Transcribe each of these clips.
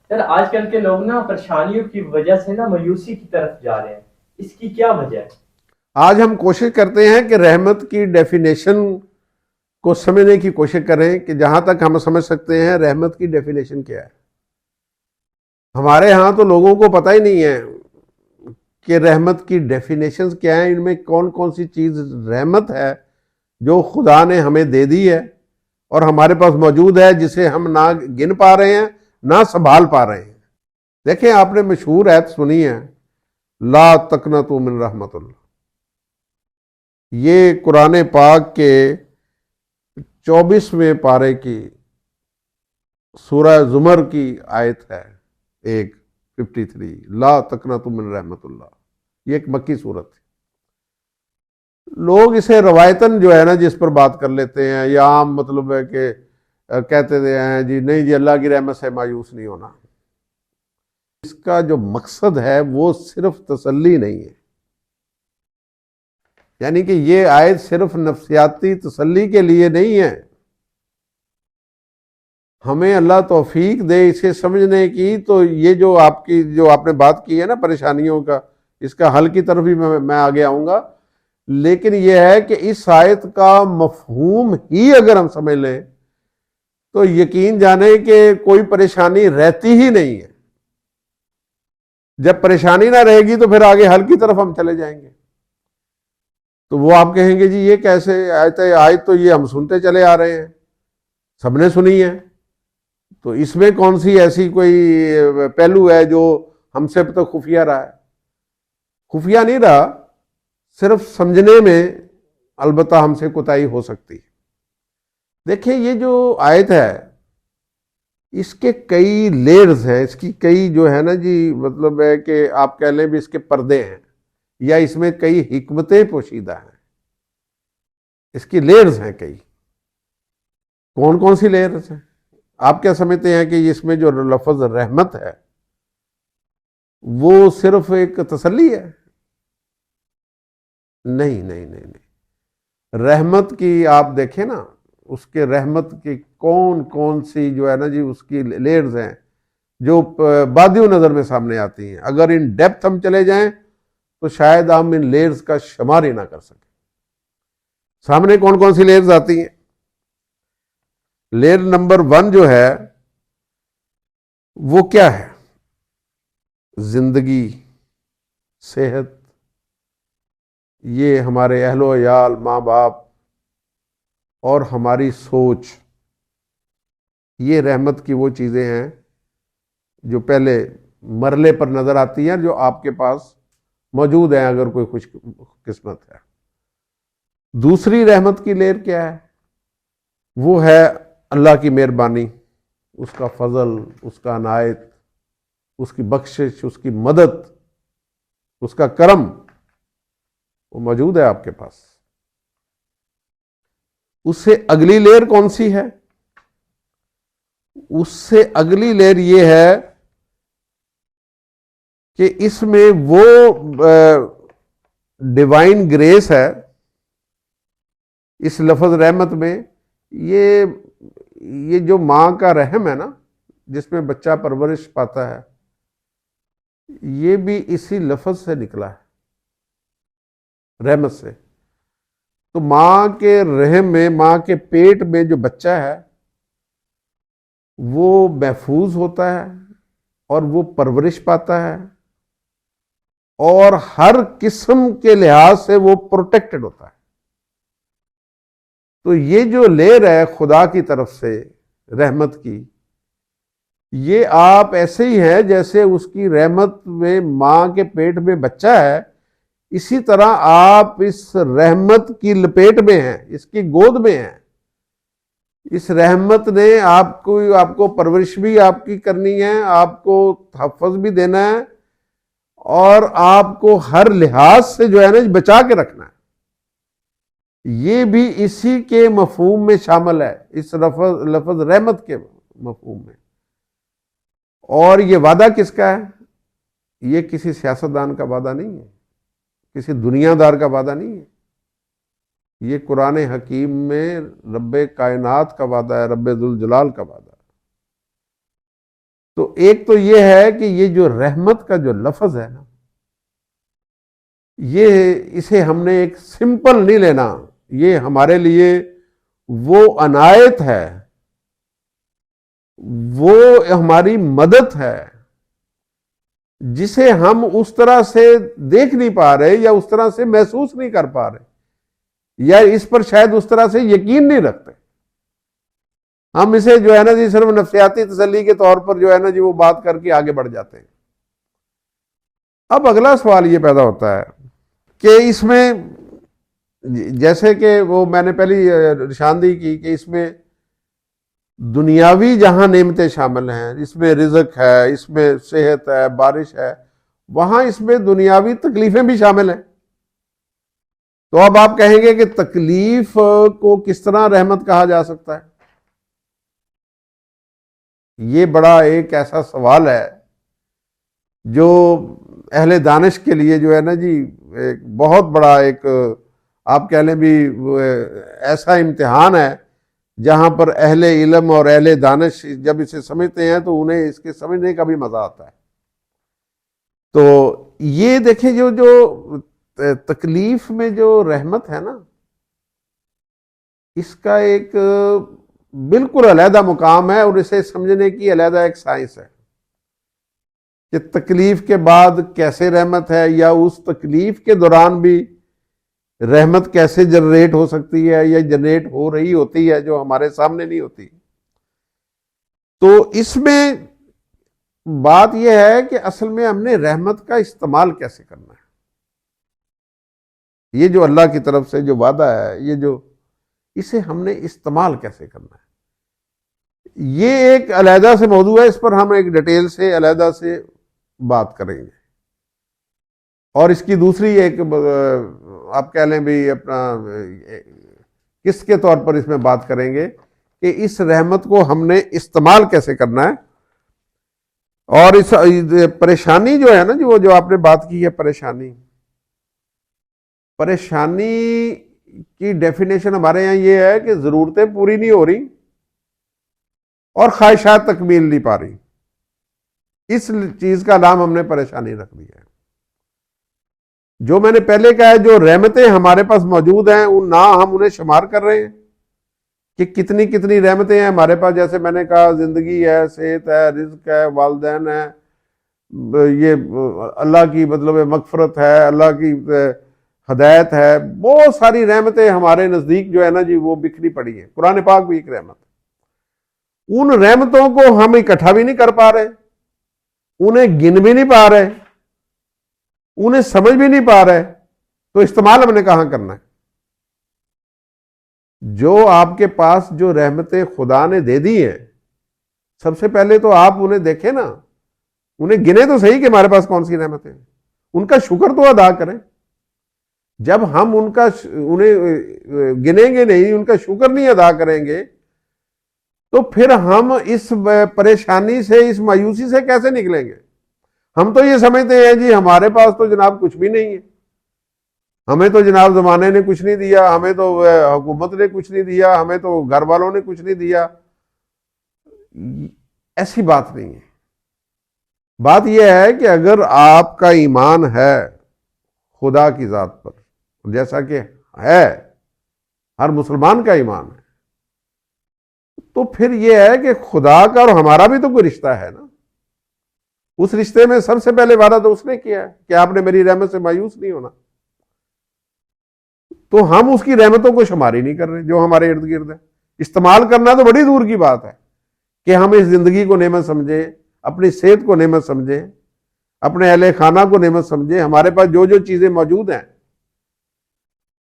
سر آج کل کے لوگ نا پریشانیوں کی وجہ سے نا مایوسی کی طرف جا رہے ہیں، اس کی کیا وجہ ہے؟ آج ہم کوشش کرتے ہیں کہ رحمت کی ڈیفینیشن کو سمجھنے کی کوشش کریں کہ جہاں تک ہم سمجھ سکتے ہیں رحمت کی ڈیفینیشن کیا ہے۔ ہمارے ہاں تو لوگوں کو پتہ ہی نہیں ہے کہ رحمت کی ڈیفینیشنز کیا ہیں، ان میں کون کون سی چیز رحمت ہے جو خدا نے ہمیں دے دی ہے اور ہمارے پاس موجود ہے، جسے ہم نہ گن پا رہے ہیں نہ سنبھال پا رہے ہیں۔ دیکھیں، آپ نے مشہور آیت سنی ہے، لا تقنطوا من رحمت اللہ۔ یہ قرآن پاک کے 24ویں پارے کی سورہ زمر کی آیت ہے، ایک 53، لا تقنطوا من رحمت اللہ۔ یہ ایک مکی صورت ہے۔ لوگ اسے روایتاً جو ہے نا جس پر بات کر لیتے ہیں، یا عام مطلب ہے کہ کہتے ہیں جی نہیں جی اللہ کی رحمت سے مایوس نہیں ہونا۔ اس کا جو مقصد ہے وہ صرف تسلی نہیں ہے، یعنی کہ یہ آیت صرف نفسیاتی تسلی کے لیے نہیں ہے۔ ہمیں اللہ توفیق دے اسے سمجھنے کی، تو یہ جو آپ نے بات کی ہے نا پریشانیوں کا، اس کا حل کی طرف بھی میں آگے آؤں گا، لیکن یہ ہے کہ اس آیت کا مفہوم ہی اگر ہم سمجھ لیں تو یقین جانیں کہ کوئی پریشانی رہتی ہی نہیں ہے۔ جب پریشانی نہ رہے گی تو پھر آگے حل کی طرف ہم چلے جائیں گے۔ تو وہ آپ کہیں گے جی یہ کیسے آیت تو یہ ہم سنتے چلے آ رہے ہیں، سب نے سنی ہے، تو اس میں کون سی ایسی کوئی پہلو ہے جو ہم سے تو خفیہ رہا ہے؟ خفیہ نہیں رہا، صرف سمجھنے میں البتہ ہم سے کوتاہی ہو سکتی ہے۔ دیکھیں یہ جو آیت ہے اس کے کئی لیئرز ہیں، اس کی کئی جو ہے نا جی مطلب ہے کہ آپ کہہ لیں بھی اس کے پردے ہیں، یا اس میں کئی حکمتیں پوشیدہ ہیں، اس کی لیئرز ہیں کئی۔ کون کون سی لیئرز ہیں؟ آپ کیا سمجھتے ہیں کہ اس میں جو لفظ رحمت ہے وہ صرف ایک تسلی ہے؟ نہیں نہیں نہیں نہیں، رحمت کی آپ دیکھیں نا، اس کے رحمت کی کون کون سی جو ہے نا جی اس کی لیئرز ہیں جو بادیوں نظر میں سامنے آتی ہیں۔ اگر ان ڈیپتھ ہم چلے جائیں تو شاید ہم ان لیئرز کا شمار ہی نہ کر سکیں۔ سامنے کون کون سی لیئرز آتی ہیں؟ لیئر نمبر 1 جو ہے وہ کیا ہے؟ زندگی، صحت، یہ ہمارے اہل و عیال، ماں باپ اور ہماری سوچ، یہ رحمت کی وہ چیزیں ہیں جو پہلے مرلے پر نظر آتی ہیں، جو آپ کے پاس موجود ہیں اگر کوئی خوش قسمت ہے۔ دوسری رحمت کی لیئر کیا ہے؟ وہ ہے اللہ کی مہربانی، اس کا فضل، اس کا عنایت، اس کی بخشش، اس کی مدد، اس کا کرم، وہ موجود ہے آپ کے پاس۔ اس سے اگلی لیئر کون سی ہے؟ اس سے اگلی لیئر یہ ہے کہ اس میں وہ ڈیوائن گریس ہے، اس لفظ رحمت میں یہ جو ماں کا رحم ہے نا جس میں بچہ پرورش پاتا ہے، یہ بھی اسی لفظ سے نکلا ہے، رحمت سے۔ تو ماں کے رحم میں، ماں کے پیٹ میں جو بچہ ہے وہ محفوظ ہوتا ہے اور وہ پرورش پاتا ہے، اور ہر قسم کے لحاظ سے وہ پروٹیکٹڈ ہوتا ہے۔ تو یہ جو لیئر ہے خدا کی طرف سے رحمت کی، یہ آپ ایسے ہی ہے جیسے اس کی رحمت میں ماں کے پیٹ میں بچہ ہے، اسی طرح آپ اس رحمت کی لپیٹ میں ہیں، اس کی گود میں ہیں۔ اس رحمت نے آپ کو پرورش بھی آپ کی کرنی ہے، آپ کو تحفظ بھی دینا ہے، اور آپ کو ہر لحاظ سے جو ہے نا بچا کے رکھنا ہے۔ یہ بھی اسی کے مفہوم میں شامل ہے، اس لفظ رحمت کے مفہوم میں۔ اور یہ وعدہ کس کا ہے؟ یہ کسی سیاستدان کا وعدہ نہیں ہے، کسی دنیا دار کا وعدہ نہیں ہے، یہ قرآن حکیم میں رب کائنات کا وعدہ ہے، رب ذوالجلال کا وعدہ ہے۔ تو ایک تو یہ ہے کہ یہ جو رحمت کا جو لفظ ہے نا، یہ اسے ہم نے ایک سمپل نہیں لینا، یہ ہمارے لیے وہ عنایت ہے، وہ ہماری مدد ہے جسے ہم اس طرح سے دیکھ نہیں پا رہے یا اس طرح سے محسوس نہیں کر پا رہے یا اس پر شاید اس طرح سے یقین نہیں رکھتے. ہم اسے جو ہے نا جی صرف نفسیاتی تسلی کے طور پر جو ہے نا جی وہ بات کر کے آگے بڑھ جاتے ہیں. اب اگلا سوال یہ پیدا ہوتا ہے کہ اس میں جیسے کہ وہ میں نے پہلی نشاندہی کی کہ اس میں دنیاوی جہاں نعمتیں شامل ہیں، اس میں رزق ہے، اس میں صحت ہے، بارش ہے، وہاں اس میں دنیاوی تکلیفیں بھی شامل ہیں. تو اب آپ کہیں گے کہ تکلیف کو کس طرح رحمت کہا جا سکتا ہے؟ یہ بڑا ایک ایسا سوال ہے جو اہل دانش کے لیے جو ہے نا جی ایک بہت بڑا ایک آپ کہہ لیں بھی ایسا امتحان ہے جہاں پر اہل علم اور اہل دانش جب اسے سمجھتے ہیں تو انہیں اس کے سمجھنے کا بھی مزہ آتا ہے. تو یہ دیکھیں جو تکلیف میں جو رحمت ہے نا، اس کا ایک بالکل علیحدہ مقام ہے اور اسے سمجھنے کی علیحدہ ایک سائنس ہے کہ تکلیف کے بعد کیسے رحمت ہے، یا اس تکلیف کے دوران بھی رحمت کیسے جنریٹ ہو سکتی ہے یا جنریٹ ہو رہی ہوتی ہے جو ہمارے سامنے نہیں ہوتی. تو اس میں بات یہ ہے کہ اصل میں ہم نے رحمت کا استعمال کیسے کرنا ہے. یہ جو اللہ کی طرف سے جو وعدہ ہے، یہ جو اسے ہم نے استعمال کیسے کرنا ہے، یہ ایک علیحدہ سے موضوع ہے. اس پر ہم ایک ڈیٹیل سے علیحدہ سے بات کریں گے. اور اس کی دوسری ایک آپ کہہ لیں بھی اپنا کس کے طور پر اس میں بات کریں گے کہ اس رحمت کو ہم نے استعمال کیسے کرنا ہے. اور اس پریشانی جو ہے نا جو جو آپ نے بات کی ہے، پریشانی کی ڈیفینیشن ہمارے یہاں یہ ہے کہ ضرورتیں پوری نہیں ہو رہی اور خواہشات تکمیل نہیں پا رہی. اس چیز کا نام ہم نے پریشانی رکھ دیا ہے. جو میں نے پہلے کہا ہے، جو رحمتیں ہمارے پاس موجود ہیں نہ ہم انہیں شمار کر رہے ہیں کہ کتنی کتنی رحمتیں ہیں ہمارے پاس. جیسے میں نے کہا زندگی ہے، صحت ہے، رزق ہے، والدین ہے، یہ اللہ کی مطلب مغفرت ہے، اللہ کی ہدایت ہے. بہت ساری رحمتیں ہمارے نزدیک جو ہے نا جی وہ بکھری پڑی ہیں. قرآن پاک بھی ایک رحمت ہے. ان رحمتوں کو ہم اکٹھا بھی نہیں کر پا رہے، انہیں گن بھی نہیں پا رہے، انہیں سمجھ بھی نہیں پا رہے. تو استعمال ہم نے کہاں کرنا ہے؟ جو آپ کے پاس جو رحمتیں خدا نے دے دی ہیں، سب سے پہلے تو آپ انہیں دیکھیں نا، انہیں گنے تو صحیح کہ ہمارے پاس کون سی رحمتیں ہیں. ان کا شکر تو ادا کریں. جب ہم انہیں گنیں گے نہیں، ان کا شکر نہیں ادا کریں گے، تو پھر ہم اس پریشانی سے، اس مایوسی سے کیسے نکلیں گے؟ ہم تو یہ سمجھتے ہیں جی ہمارے پاس تو جناب کچھ بھی نہیں ہے، ہمیں تو جناب زمانے نے کچھ نہیں دیا، ہمیں تو حکومت نے کچھ نہیں دیا، ہمیں تو گھر والوں نے کچھ نہیں دیا. ایسی بات نہیں ہے. بات یہ ہے کہ اگر آپ کا ایمان ہے خدا کی ذات پر، جیسا کہ ہے ہر مسلمان کا ایمان ہے، تو پھر یہ ہے کہ خدا کا اور ہمارا بھی تو کوئی رشتہ ہے نا. اس رشتے میں سب سے پہلے وعدہ تو اس نے کیا ہے کہ آپ نے میری رحمت سے مایوس نہیں ہونا. تو ہم اس کی رحمتوں کو شمار ہی نہیں کر رہے جو ہمارے ارد گرد ہے. استعمال کرنا تو بڑی دور کی بات ہے کہ ہم اس زندگی کو نعمت سمجھیں، اپنی صحت کو نعمت سمجھیں، اپنے اہل خانہ کو نعمت سمجھیں. ہمارے پاس جو جو چیزیں موجود ہیں،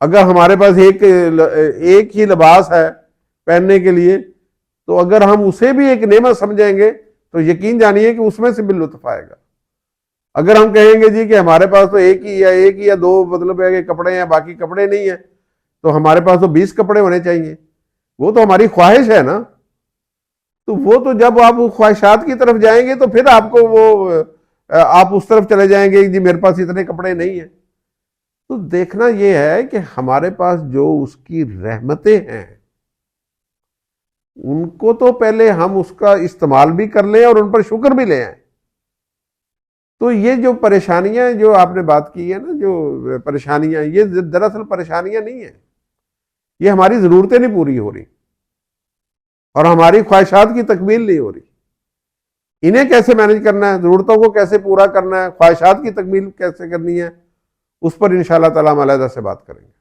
اگر ہمارے پاس ایک ہی لباس ہے پہننے کے لیے، تو اگر ہم اسے بھی ایک نعمت سمجھیں گے تو یقین جانیے کہ اس میں سے بھی لطف آئے گا. اگر ہم کہیں گے جی کہ ہمارے پاس تو ایک ہی یا دو مطلب ہے کہ کپڑے ہیں، باقی کپڑے نہیں ہیں، تو ہمارے پاس تو 20 کپڑے ہونے چاہیے، وہ تو ہماری خواہش ہے نا. تو وہ تو جب آپ خواہشات کی طرف جائیں گے تو پھر آپ کو آپ اس طرف چلے جائیں گے جی میرے پاس اتنے کپڑے نہیں ہیں. تو دیکھنا یہ ہے کہ ہمارے پاس جو اس کی رحمتیں ہیں ان کو تو پہلے ہم اس کا استعمال بھی کر لیں اور ان پر شکر بھی لے آئیں. تو یہ جو پریشانیاں جو آپ نے بات کی ہے نا، جو پریشانیاں، یہ دراصل پریشانیاں نہیں ہیں، یہ ہماری ضرورتیں نہیں پوری ہو رہی اور ہماری خواہشات کی تکمیل نہیں ہو رہی. انہیں کیسے مینج کرنا ہے، ضرورتوں کو کیسے پورا کرنا ہے، خواہشات کی تکمیل کیسے کرنی ہے، اس پر انشاءاللہ تعالی ہم علیحدہ سے بات کریں گے.